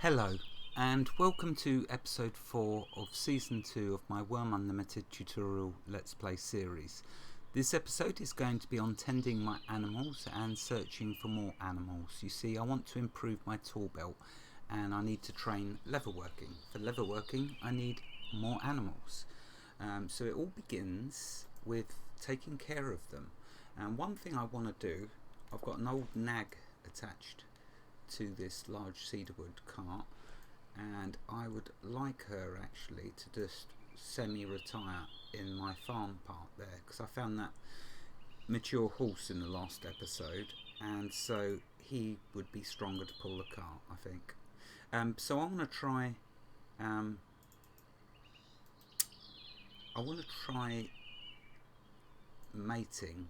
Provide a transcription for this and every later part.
Hello, and welcome to episode 4 of season 2 of my Wurm Unlimited tutorial Let's Play series. This episode is going to be on tending my animals and searching for more animals. You see, I want to improve my tool belt and I need to train leather working. For leather working, I need more animals. So it all begins with taking care of them. And one thing I want to do, I've got an old nag attached to this large cedarwood cart, and I would like her actually to just semi-retire in my farm part there, because I found that mature horse in the last episode, and so he would be stronger to pull the cart, I think. So I want to try mating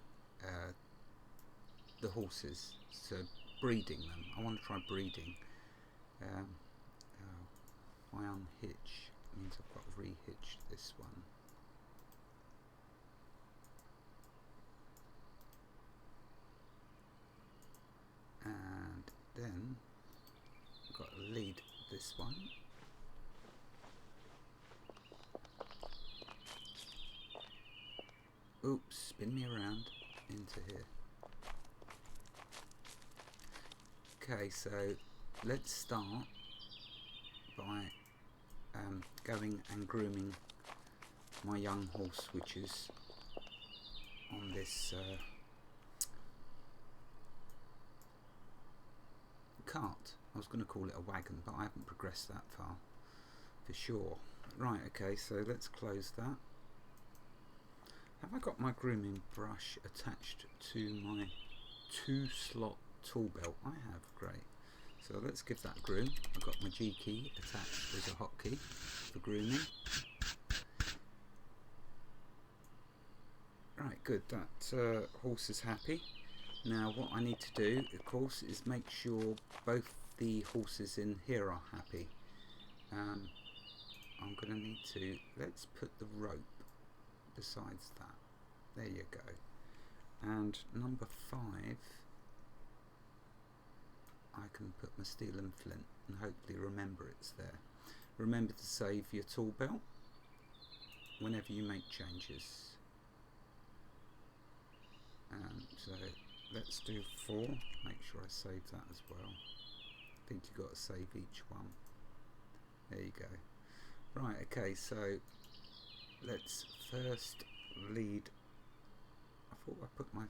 the horses, so breeding them. I want to try breeding. If I unhitch, means I've got rehitched this one. And then I've got to lead this one. Oops, spin me around into here. Okay, so let's start by going and grooming my young horse, which is on this cart. I was going to call it a wagon, but I haven't progressed that far for sure. Right, okay, so let's close that. Have I got my grooming brush attached to my 2-slot tool belt? I have, great. So let's give that a groom. I've got my G key attached as a hotkey for grooming. Right, good, that horse is happy. Now what I need to do, of course, is make sure both the horses in here are happy. I'm going to need to, let's put the rope besides that. There you go. And number 5, I can put my steel and flint and hopefully remember it's there. Remember to save your tool belt whenever you make changes. So let's do 4. Make sure I save that as well. I think you've got to save each one. There you go. Right, okay, so let's first lead. I thought I put my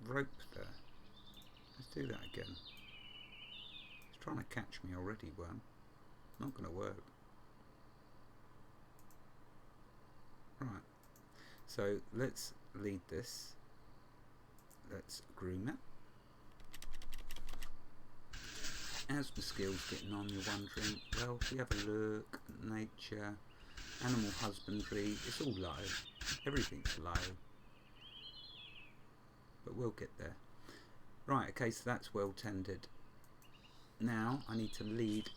rope there. Let's do that again. It's trying to catch me already, Worm. Not going to work. Right, so let's lead this. Let's groom it. As my skills getting on, you're wondering, well, if you have a look at nature, animal husbandry, it's all low. Everything's low. But we'll get there. Right, okay, so that's well tended. Now I need to lead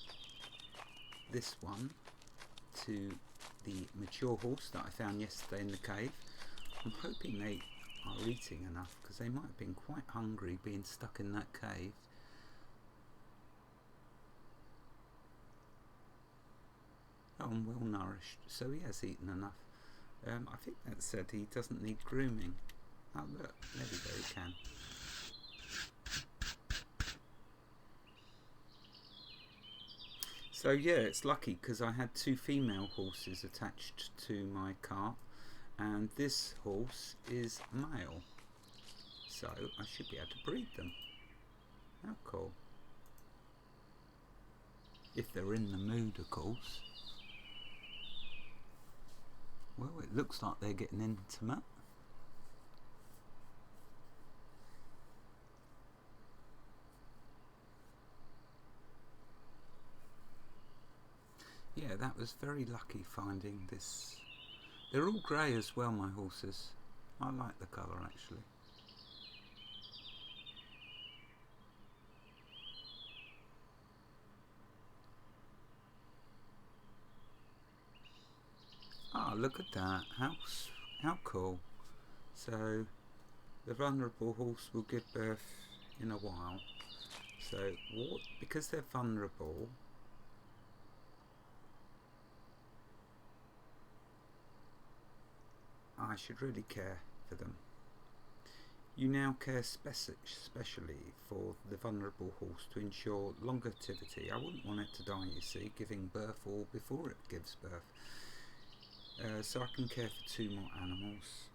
this one to the mature horse that I found yesterday in the cave. I'm hoping they are eating enough, because they might have been quite hungry being stuck in that cave. Oh, I'm well nourished, so he has eaten enough. I think that said he doesn't need grooming. Oh look, there we go, he can. So yeah, it's lucky because I had 2 female horses attached to my cart, and this horse is male, so I should be able to breed them. How cool. If they're in the mood, of course. Well, it looks like they're getting intimate. Yeah, that was very lucky finding this. They're all grey as well, my horses. I like the colour actually. Ah, look at that. How cool. So the vulnerable horse will give birth in a while. So because they're vulnerable, I should really care for them. You now care specially for the vulnerable horse to ensure longevity. I wouldn't want it to die, you see, giving birth or before it gives birth. So I can care for 2 more animals.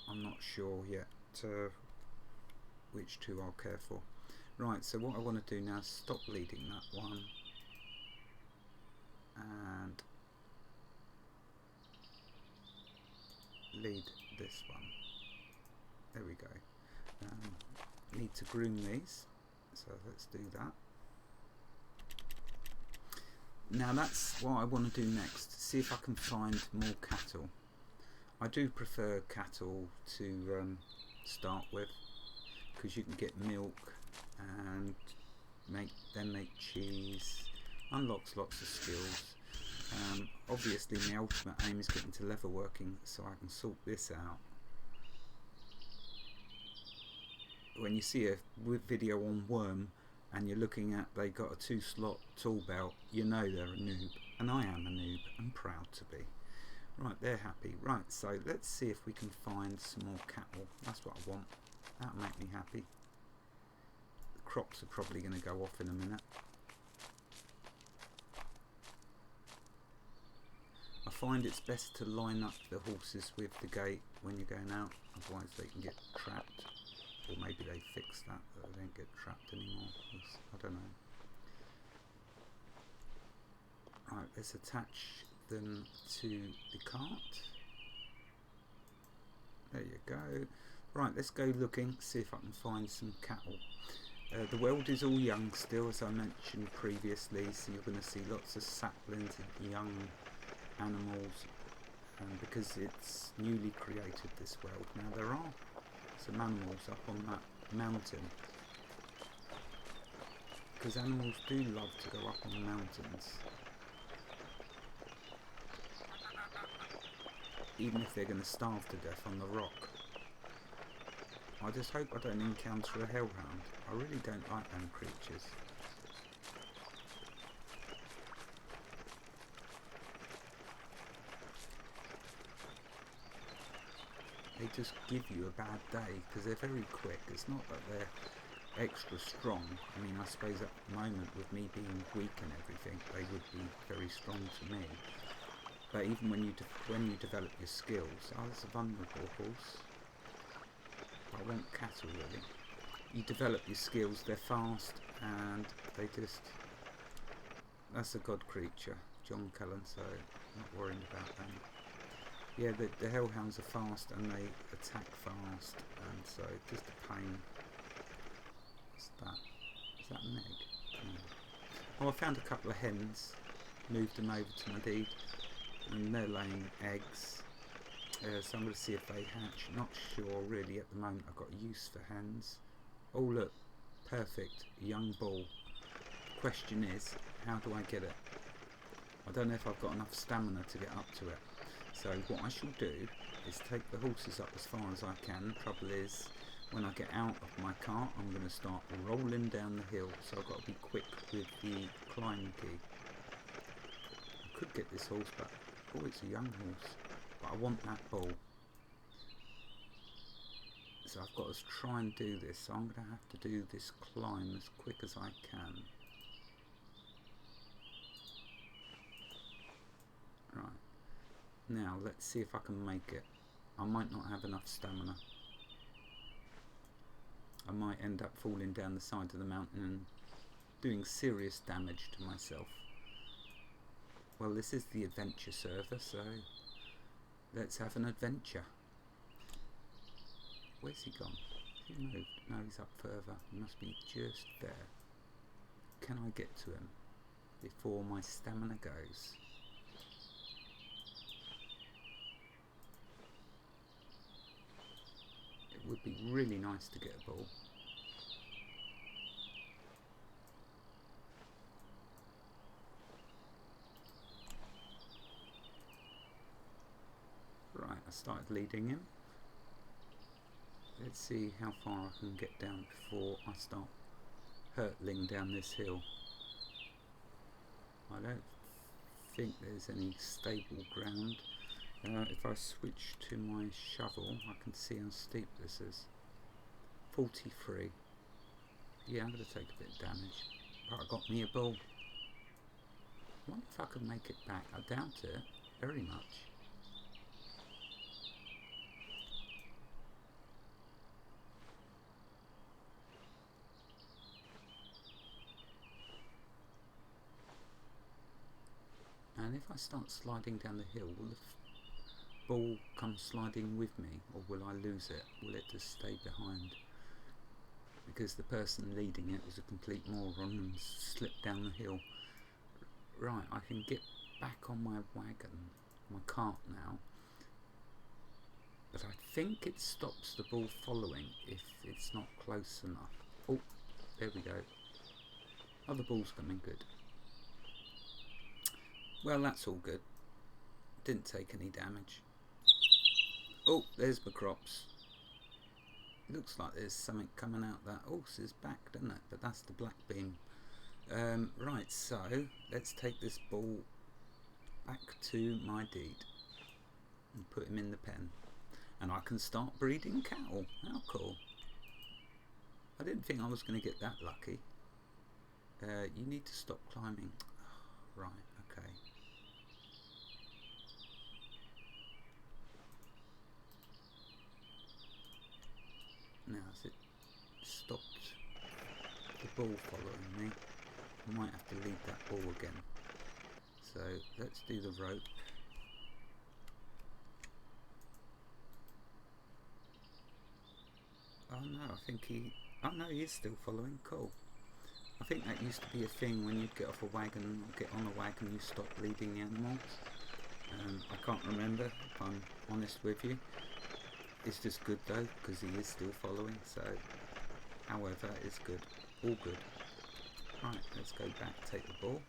I'm not sure yet which 2 I'll care for. Right, so what I want to do now is stop leading that one and lead this one. There we go. Need to groom these, so let's do that. Now that's what I want to do next, see if I can find more cattle. I do prefer cattle to start with, because you can get milk and make cheese, unlocks lots of skills. Obviously my ultimate aim is getting to leather working so I can sort this out. When you see a video on Wurm and you're looking at they got a 2-slot tool belt, you know they're a noob, and I am a noob and proud to be. Right, they're happy. Right, so let's see if we can find some more cattle. That's what I want. That'll make me happy. The crops are probably going to go off in a minute. I find it's best to line up the horses with the gate when you're going out, otherwise they can get trapped. Or maybe they fix that they don't get trapped anymore. I don't know. Right, let's attach them to the cart. There you go. Right, let's go looking, see if I can find some cattle. The world is all young still, as I mentioned previously, so you're going to see lots of saplings and young animals, because it's newly created, this world. Now there are some animals up on that mountain, because animals do love to go up on the mountains, even if they're going to starve to death on the rock. I just hope I don't encounter a hellhound. I really don't like them creatures. They just give you a bad day because they're very quick. It's not that they're extra strong. I mean, I suppose at the moment with me being weak and everything, they would be very strong to me. But even when you develop your skills, it's a vulnerable horse. I want cattle really. You develop your skills, they're fast, and they just... That's a god creature, John Cullen, so I'm not worrying about them. Yeah, the hellhounds are fast and they attack fast, and so just a pain. What's that? Is that an egg? No. Oh, I found a couple of hens, moved them over to my deed, and they're laying eggs. So I'm going to see if they hatch. Not sure really at the moment. I've got use for hens. Oh look, perfect, young bull. Question is, how do I get it? I don't know if I've got enough stamina to get up to it. So what I shall do is take the horses up as far as I can. The trouble is, when I get out of my cart, I'm going to start rolling down the hill. So I've got to be quick with the climb key. I could get this horse, but oh, it's a young horse. But I want that bull. So I've got to try and do this. So I'm going to have to do this climb as quick as I can. Right. Now let's see if I can make it. I might not have enough stamina. I might end up falling down the side of the mountain and doing serious damage to myself. Well, this is the adventure server, so let's have an adventure. Where's he gone? He moved. No, he's up further. He must be just there. Can I get to him before my stamina goes? It would be really nice to get a bull. Right, I started leading him. Let's see how far I can get down before I start hurtling down this hill. I don't think there's any stable ground. If I switch to my shovel, I can see how steep this is. 43. Yeah, I'm going to take a bit of damage. But I got me a bull. I wonder if I can make it back. I doubt it very much. And if I start sliding down the hill, will the ball come sliding with me, or will I lose it? Will it just stay behind? Because the person leading it was a complete moron and slipped down the hill. Right, I can get back on my wagon, my cart now. But I think it stops the ball following if it's not close enough. Oh, there we go. Oh, the ball's coming good. Well, that's all good. Didn't take any damage. Oh, there's my crops. Looks like there's something coming out that horse's back, doesn't it? But that's the black beam. Right, so let's take this ball back to my deed and put him in the pen. And I can start breeding cattle. How cool. I didn't think I was going to get that lucky. You need to stop climbing. Oh, right, okay. Now has it stopped the ball following me? I might have to lead that ball again. So let's do the rope. Oh no, I think he... Oh no, he is still following. Cool. I think that used to be a thing when you'd get off a wagon or get on a wagon, you stop leading the animals. I can't remember, if I'm honest with you. It's just good though, because he is still following, so... However, it's good. All good. Right, let's go back, take the ball.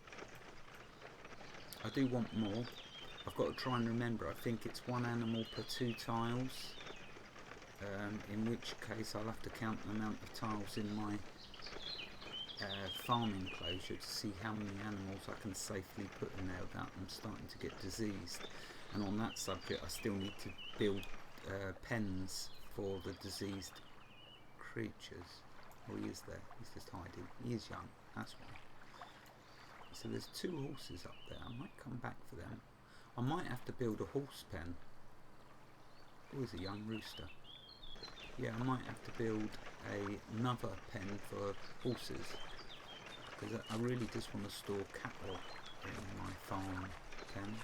I do want more. I've got to try and remember, I think it's one animal per 2 tiles. In which case I'll have to count the amount of tiles in my farm enclosure to see how many animals I can safely put in there without them starting to get diseased. And on that subject, I still need to build pens for the diseased creatures. Oh, he is there. He's just hiding. He is young. That's why. So there's 2 horses up there. I might come back for them. I might have to build a horse pen. Oh, he's a young rooster. Yeah, I might have to build another pen for horses, because I really just want to store cattle in my farm pen.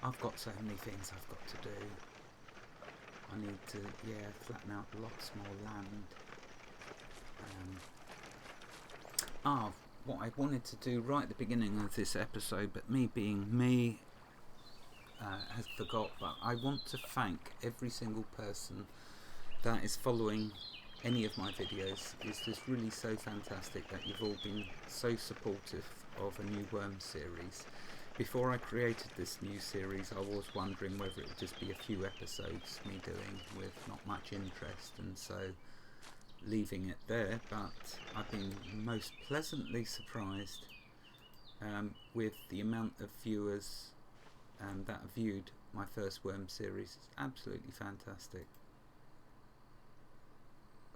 I've got so many things I've got to do. I need to, flatten out lots more land. What I wanted to do right at the beginning of this episode, but me being me, has forgot, but I want to thank every single person that is following any of my videos. It's just really so fantastic that you've all been so supportive of a new Wurm series. Before I created this new series, I was wondering whether it would just be a few episodes me doing with not much interest, and so leaving it there, but I've been most pleasantly surprised with the amount of viewers that have viewed my first Wurm series. It's absolutely fantastic.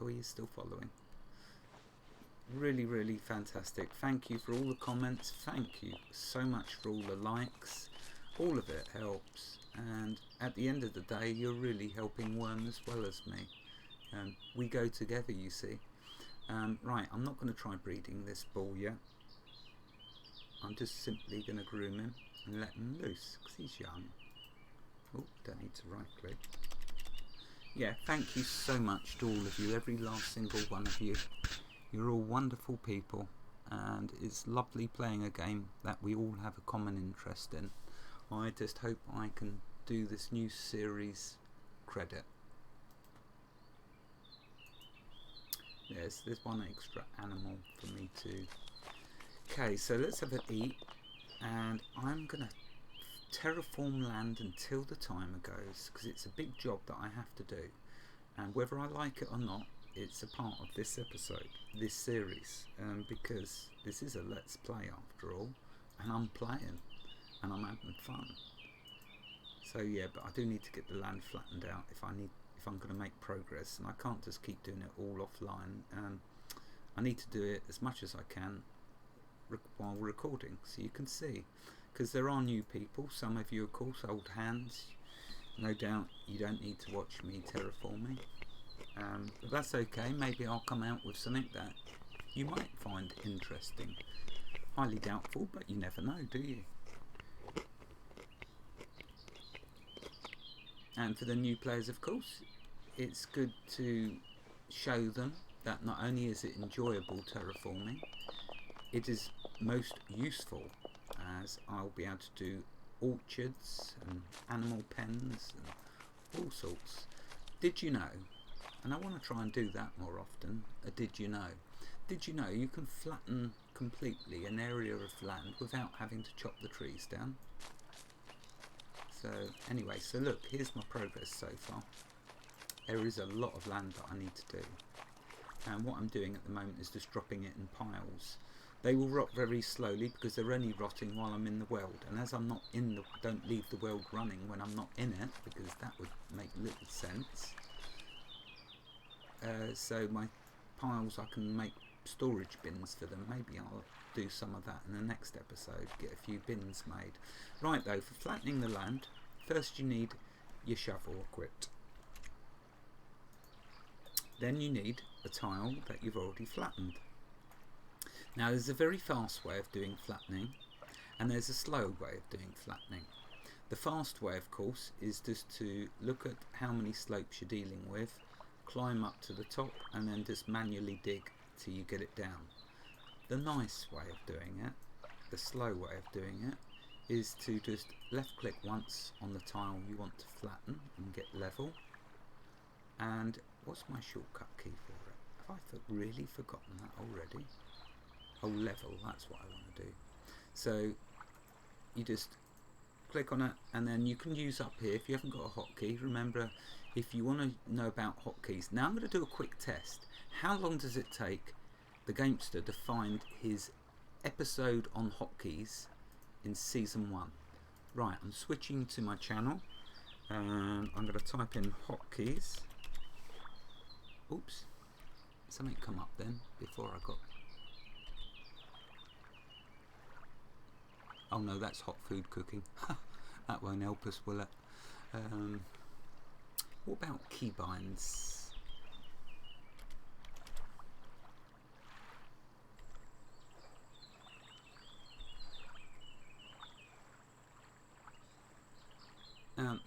Oh, he is still following. Really, really fantastic. Thank you for all the comments. Thank you so much for all the likes. All of it helps, and at the end of the day, you're really helping Wurm as well as me. We go together, you see. Right, I'm not going to try breeding this bull yet. I'm just simply going to groom him and let him loose, because he's young. Oh, don't need to right click. Yeah, thank you so much to all of you, every last single one of you. You're all wonderful people, and it's lovely playing a game that we all have a common interest in. I just hope I can do this new series credit. Yes, there's one extra animal for me to... Okay, so let's have a eat. And I'm going to terraform land until the timer goes, because it's a big job that I have to do. And whether I like it or not, it's a part of this episode, this series, because this is a let's play after all, and I'm playing, and I'm having fun. So yeah, but I do need to get the land flattened out if I'm going to make progress, and I can't just keep doing it all offline. I need to do it as much as I can while recording, so you can see, because there are new people, some of you of course old hands. No doubt you don't need to watch me terraforming, but that's okay. Maybe I'll come out with something that you might find interesting. Highly doubtful, but you never know, do you? And for the new players, of course, it's good to show them that not only is it enjoyable terraforming, it is most useful, as I'll be able to do orchards and animal pens and all sorts. Did you know, and I want to try and do that more often, did you know you can flatten completely an area of land without having to chop the trees down? So anyway, so look, here's my progress so far. There is a lot of land that I need to do, and what I'm doing at the moment is just dropping it in piles. They will rot very slowly because they're only rotting while I'm in the world, and as I'm not in the, don't leave the world running when I'm not in it, because that would make little sense. So my piles, I can make storage bins for them. Maybe I'll do some of that in the next episode, get a few bins made. Right though, for flattening the land, first you need your shovel equipped. Then you need a tile that you've already flattened. Now there's a very fast way of doing flattening, and there's a slow way of doing flattening. The fast way, of course, is just to look at how many slopes you're dealing with, climb up to the top, and then just manually dig till you get it down. The nice way of doing it, the slow way of doing it, is to just left click once on the tile you want to flatten and get level. And what's my shortcut key for it? Have I really forgotten that already? Oh, level, that's what I want to do. So you just click on it, and then you can use up here if you haven't got a hotkey. Remember, if you want to know about hotkeys, now I'm going to do a quick test. How long does it take the gamester to find his episode on hotkeys in season 1? Right, I'm switching to my channel, and I'm going to type in hotkeys. Oops, something come up then before I got... Oh no, that's hot food cooking. That won't help us, will it? What about keybinds?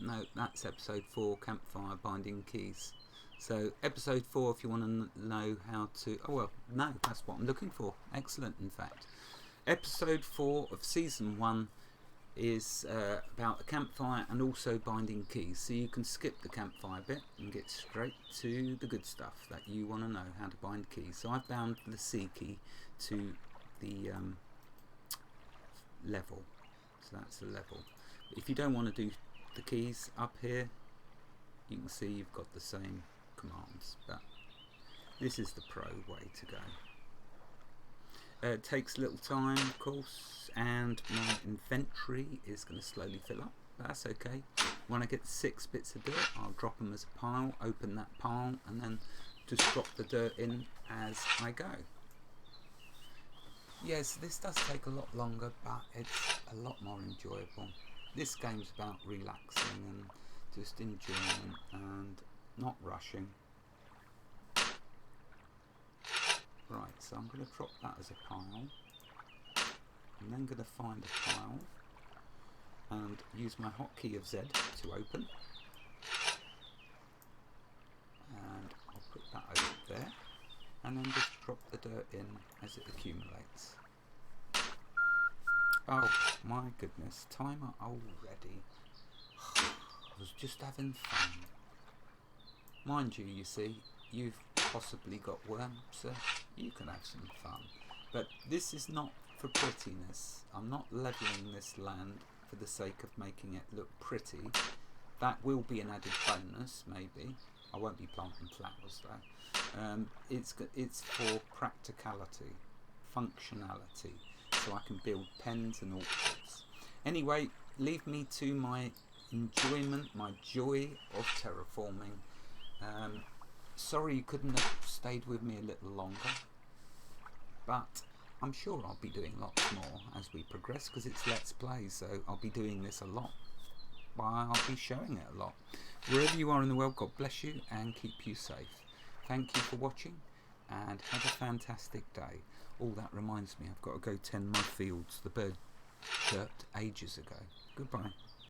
No, that's episode 4, campfire binding keys. So episode 4, if you want to know how to... Oh well, no, that's what I'm looking for. Excellent, in fact. Episode 4 of season 1 is about the campfire and also binding keys, so you can skip the campfire bit and get straight to the good stuff that you want to know, how to bind keys. So I've bound the C key to the level, so that's the level. If you don't want to do the keys up here, you can see you've got the same commands, but this is the pro way to go. It takes a little time, of course, and my inventory is going to slowly fill up, but that's okay. When I get 6 bits of dirt, I'll drop them as a pile, open that pile, and then just drop the dirt in as I go. Yes, this does take a lot longer, but it's a lot more enjoyable. This game's about relaxing and just enjoying and not rushing. Right, so I'm going to drop that as a pile. I'm then going to find a pile and use my hotkey of Z to open. And I'll put that over there, and then just drop the dirt in as it accumulates. Oh my goodness, timer already. I was just having fun. Mind you, you see, you've possibly got worms, so you can have some fun. But this is not for prettiness. I'm not levelling this land for the sake of making it look pretty. That will be an added bonus, maybe. I won't be planting flowers though. It's for practicality, functionality, so I can build pens and orchards. Anyway, leave me to my enjoyment, my joy of terraforming. Sorry you couldn't have stayed with me a little longer, but I'm sure I'll be doing lots more as we progress, because it's Let's Play, so I'll be doing this a lot. I'll be showing it a lot. Wherever you are in the world, God bless you and keep you safe. Thank you for watching and have a fantastic day. Oh, that reminds me, I've got to go tend my fields. The bird chirped ages ago. Goodbye.